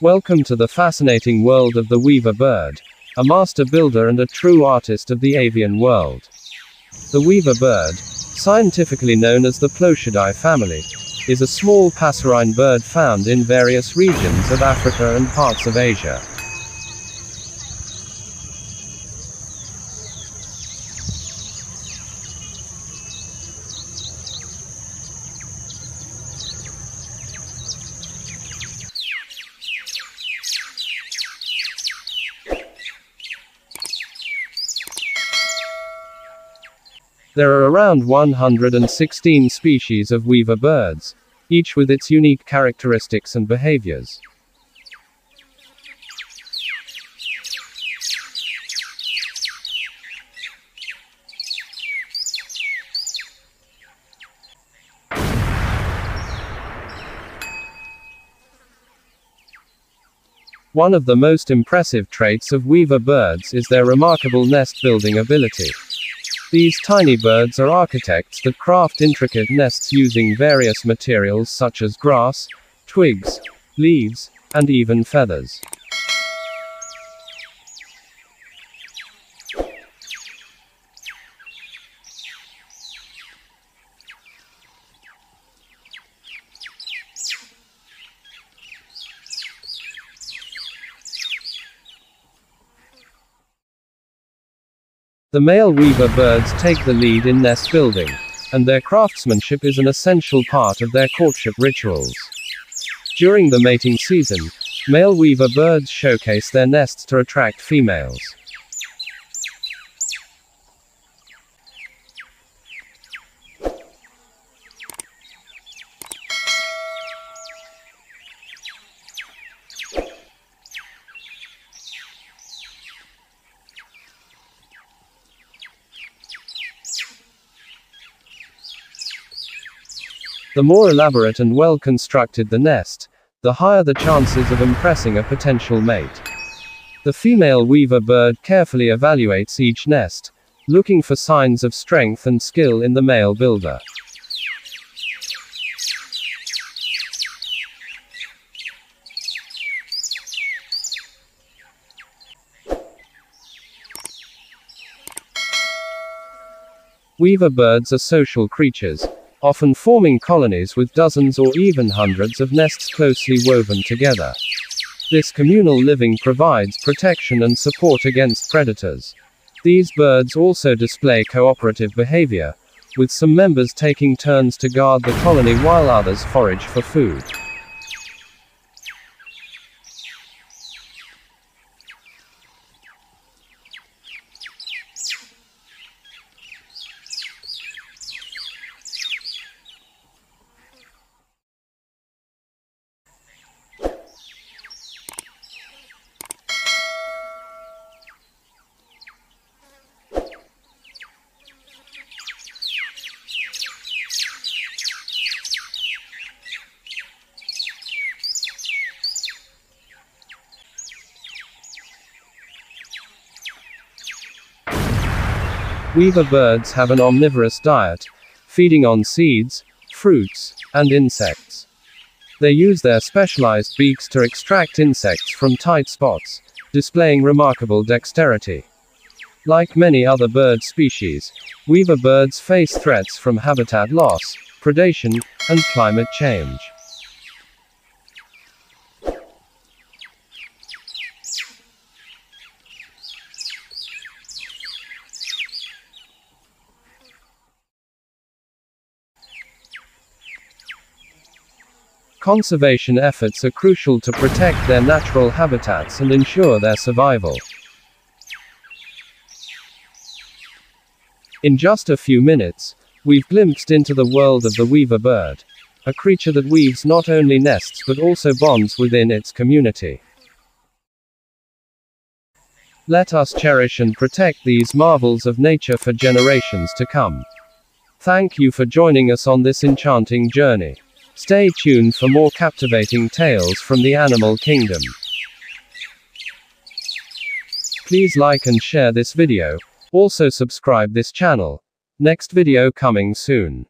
Welcome to the fascinating world of the weaver bird, a master builder and a true artist of the avian world. The weaver bird, scientifically known as the Ploceidae family, is a small passerine bird found in various regions of Africa and parts of Asia. There are around 116 species of weaver birds, each with its unique characteristics and behaviors. One of the most impressive traits of weaver birds is their remarkable nest-building ability. These tiny birds are architects that craft intricate nests using various materials such as grass, twigs, leaves, and even feathers. The male weaver birds take the lead in nest building, and their craftsmanship is an essential part of their courtship rituals. During the mating season, male weaver birds showcase their nests to attract females. The more elaborate and well-constructed the nest, the higher the chances of impressing a potential mate. The female weaver bird carefully evaluates each nest, looking for signs of strength and skill in the male builder. Weaver birds are social creatures, often forming colonies with dozens or even hundreds of nests closely woven together. This communal living provides protection and support against predators. These birds also display cooperative behavior, with some members taking turns to guard the colony while others forage for food. Weaver birds have an omnivorous diet, feeding on seeds, fruits, and insects. They use their specialized beaks to extract insects from tight spots, displaying remarkable dexterity. Like many other bird species, weaver birds face threats from habitat loss, predation, and climate change. Conservation efforts are crucial to protect their natural habitats and ensure their survival. In just a few minutes, we've glimpsed into the world of the weaver bird, a creature that weaves not only nests but also bonds within its community. Let us cherish and protect these marvels of nature for generations to come. Thank you for joining us on this enchanting journey. Stay tuned for more captivating tales from the animal kingdom. Please like and share this video. Also subscribe this channel. Next video coming soon.